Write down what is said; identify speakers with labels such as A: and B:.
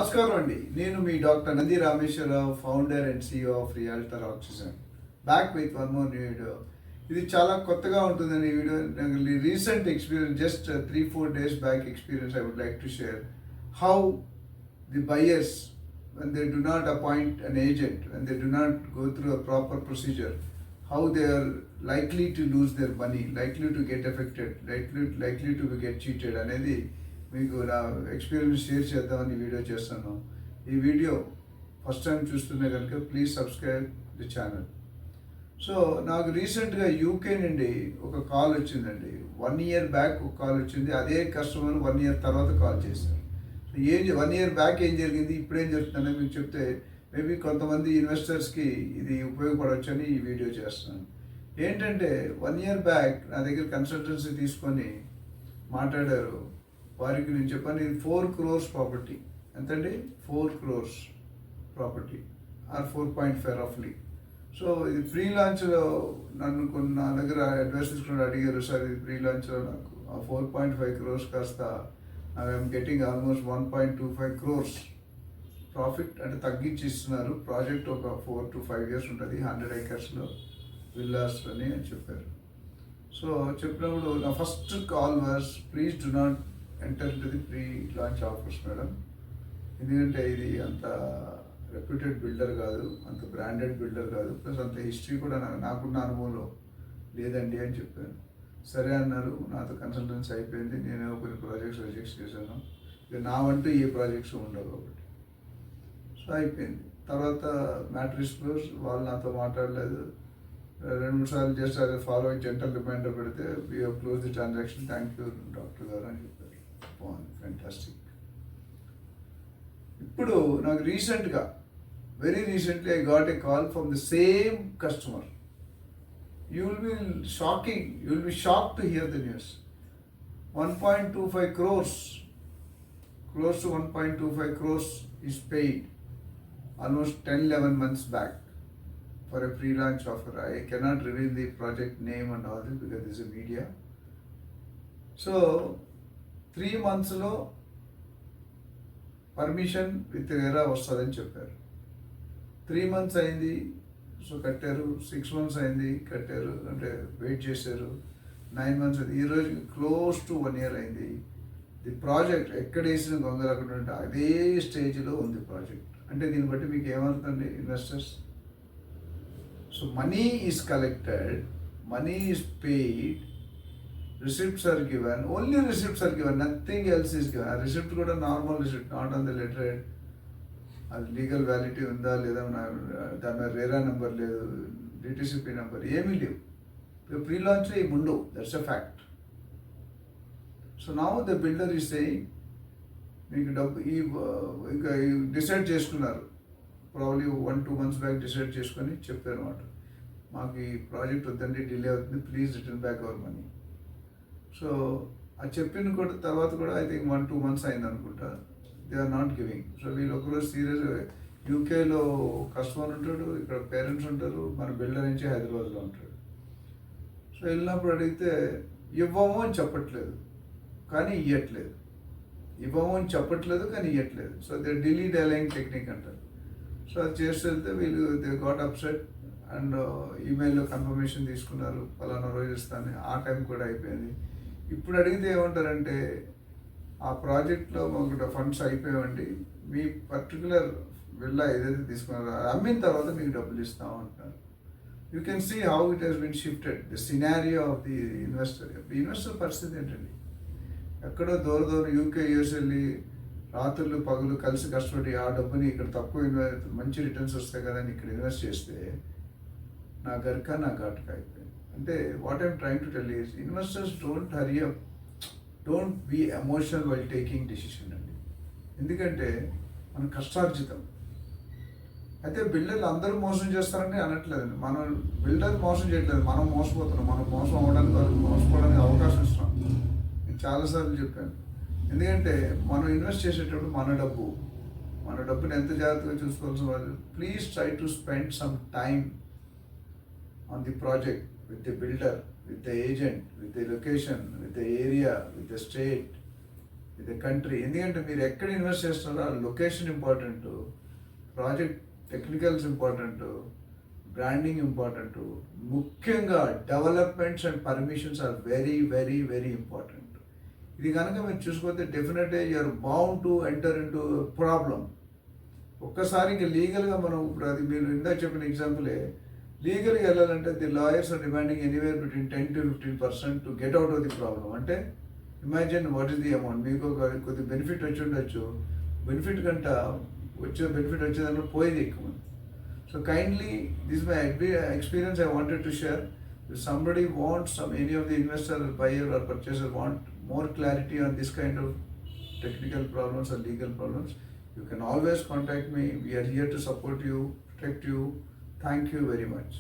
A: నమస్కారం అండి. నేను మీ doctor Nandi Rameshwararao, founder and CEO of realtor oxygen. Back with one more new video. ఇది చాలా కొత్తగా ఉంటుందని ఈ వీడియో. Recent experience, just 3-4 days back experience I would like to share. How the buyers, when they do not appoint an agent, when they do not go through a proper procedure, how they are likely to lose their money, likely to get affected, likely to get cheated అనేది మీకు నా experience share చేద్దామని video చేస్తాను. ఈ video first time చూస్తున్నా కనుక please subscribe the channel. So నాకు రీసెంట్గా యూకే నుండి ఒక కాల్ వచ్చిందండి. 1 year బ్యాక్ ఒక కాల్ వచ్చింది. అదే కస్టమర్ 1 year తర్వాత కాల్ చేశారు. 1 year బ్యాక్ ఏం జరిగింది, ఇప్పుడేం జరుగుతుందని మీకు చెప్తే మేబీ కొంతమంది ఇన్వెస్టర్స్కి ఇది ఉపయోగపడవచ్చు అని ఈ వీడియో చేస్తున్నాను. ఏంటంటే 1 year బ్యాక్ నా దగ్గర కన్సల్టెన్సీ తీసుకొని మాట్లాడారు. వారికి నేను చెప్పాను, ఇది 4 crores ప్రాపర్టీ. ఎంతండి? 4 crores ప్రాపర్టీ ఆర్ 4.5 రఫ్లీ. సో ఇది ప్రీ లాంచ్లో నన్ను నా దగ్గర అడ్వైస్ తీసుకుని అడిగారు, సార్ ఇది ప్రీ లాంచ్లో నాకు ఆ 4.5 crores కాస్త I'm getting almost 1.25 crores profit అంటే తగ్గించి ఇస్తున్నారు. ప్రాజెక్ట్ ఒక 4 to 5 years ఉంటుంది, 100 acresలో విల్లాస్ అని చెప్పారు. సో చెప్పినప్పుడు నా first call was, please do not enter into the pre launch offers madam, ఎందుకంటే ఇది అంత రెప్యూటెడ్ బిల్డర్ కాదు, అంత బ్రాండెడ్ బిల్డర్ కాదు, ప్లస్ అంత హిస్టరీ కూడా నాకున్న అనుభవంలో లేదండి అని చెప్పాను. సరే అన్నారు. నాతో కన్సల్టెన్సీ అయిపోయింది. నేను కొన్ని ప్రాజెక్ట్స్ రిజెక్ట్ చేశాను. ఇక నా వంటూ ఏ ప్రాజెక్ట్స్ ఉండవు కాబట్టి సో అయిపోయింది. తర్వాత మ్యాట్రిక్స్ క్లోజ్. వాళ్ళు నాతో మాట్లాడలేదు. 2-3 సార్లు జస్ట్ అదే ఫాలో జెంటల్ రిమైండర్ పెడితే we have close the transaction, thank you doctor గారు అని చెప్పారు. ఫ్యాంటాస్టిక్. ఇప్పుడు నాకు రీసెంట్గా, very recently I got a call from the same customer. You will be shocked to hear the news. 1.25 crores, close to 1.25 crores is paid almost 10-11 months back for a pre-launch offer. I cannot reveal the project name and all this because this is a media. So 3 monthsలో permission with ఎరా వస్తుందని చెప్పారు. 3 months అయింది, so కట్టారు. 6 months అయింది, కట్టారు, అంటే wait చేశారు. 9 months అయింది. ఈరోజు క్లోజ్ టు 1 year అయింది. ది ప్రాజెక్ట్ ఎక్కడ వేసిన గొంగలకుండా అంటే అదే స్టేజ్లో ఉంది ప్రాజెక్ట్. అంటే దీన్ని బట్టి మీకు ఏమవుతుంది investors? So money is collected, money is paid, receipts are given, only receipts are given, nothing else is given. A receipt కూడా normal receipt, not on the letter head. అది లీగల్ వ్యాలిటీ ఉందా లేదా, దాని మీద రేరా నెంబర్ లేదు, డిటిసిపి నెంబర్ ఏమీ లేవు. Pre లాంచ్లో ఏమి ఉండవు, that's a fact. So now the builder is saying, మీకు డబ్బు ఇంకా డిసైడ్ చేసుకున్నారు. ప్రాబ్లీ 1-2 months బ్యాక్ డిసైడ్ చేసుకొని చెప్పారు అనమాట, మాకు ఈ ప్రాజెక్ట్ వద్దండి, డిలే అవుతుంది, please return back our money. So అది చెప్పిన కూడా తర్వాత కూడా ఐ థింక్ 1-2 months అయింది అనుకుంటా, they are not giving. So వీళ్ళు ఒకరోజు సీరియస్, యూకేలో కస్టమర్ ఉంటాడు, ఇక్కడ పేరెంట్స్ ఉంటారు, మన బిల్డర్ నుంచి హైదరాబాద్లో ఉంటాడు. సో వెళ్ళినప్పుడు అడిగితే ఇవ్వము అని చెప్పట్లేదు కానీ ఇవ్వట్లేదు, ఇవ్వము అని చెప్పట్లేదు కానీ ఇవ్వట్లేదు. So they delete align technique అంటారు. సో అది చేసి వెళ్తే వీళ్ళు దే గాట్ అప్సెట్ అండ్ ఈమెయిల్లో కన్ఫర్మేషన్ తీసుకున్నారు, పలానా రోజు ఇస్తాను. ఆ టైం కూడా అయిపోయింది. ఇప్పుడు అడిగితే ఏమంటారంటే, ఆ ప్రాజెక్ట్లో మాకు ఫండ్స్ అయిపోయామండి, మీ పర్టికులర్ విల్లా ఏదైతే తీసుకున్నారో అమ్మిన తర్వాత మీకు డబ్బులు ఇస్తాం అంటున్నారు. You can see how it has been shifted the scenario of the investor. Investor పరిస్థితి ఏంటండి, ఎక్కడో దూరం యూకే యూఎస్ వెళ్ళి రాత్రులు పగులు కలిసి కష్టపడి ఆ డబ్బుని ఇక్కడ తక్కువ మంచి రిటర్న్స్ వస్తాయి కదా అని ఇక్కడ ఇన్వెస్ట్ చేస్తే నా గర్క నా ఘాటుక అయిపోయింది. అంటే what I'm trying to tell is, investors don't hurry up, don't be emotional while taking decision అండి. ఎందుకంటే మన కష్టార్జితం. అయితే బిల్డర్లు అందరూ మోసం చేస్తారని అనట్లేదండి, మనం బిల్డర్ మోసం చేయట్లేదు, మనం మోసపోతున్నాం. మనం మోసం అవ్వడానికి, వాళ్ళకి మోసపోవడానికి అవకాశం ఇస్తున్నాం. నేను చాలాసార్లు చెప్పాను. ఎందుకంటే మనం ఇన్వెస్ట్ చేసేటప్పుడు మన డబ్బుని ఎంత జాగ్రత్తగా చూసుకోవాల్సిన వాళ్ళు. Please try to spend some time on the project with the builder, with the agent, with the location, with the area, with the state, ఇది కంట్రీ. ఎందుకంటే మీరు ఎక్కడ ఇన్వెస్ట్ చేస్తున్నారో ఆ location important, project technicals important, branding important, ముఖ్యంగా developments and permissions are very very very important. ఇది కనుక మీరు చూసుకోతే డెఫినెట్గా you are bound to enter in to problem. ఒక్కసారి ఇంకా లీగల్గా మనం ఇప్పుడు అది మీరు ఇందాక చెప్పిన ఎగ్జాంపులే, లీగల్గా వెళ్ళాలంటే the lawyers are demanding anywhere between 10 to 15% to get out of the problem. అంటే imagine what is the amount. మీకు కొద్ది బెనిఫిట్ వచ్చి ఉండొచ్చు, బెనిఫిట్ కంట బెనిఫిట్ వచ్చేదాంట్లో పోయేది ఎక్కువ. So kindly this my experience I wanted to share. If somebody wants any of the investor or buyer or purchaser want more clarity on this kind of technical problems or legal problems, you can always contact me. We are here to support you, protect you. Thank you very much.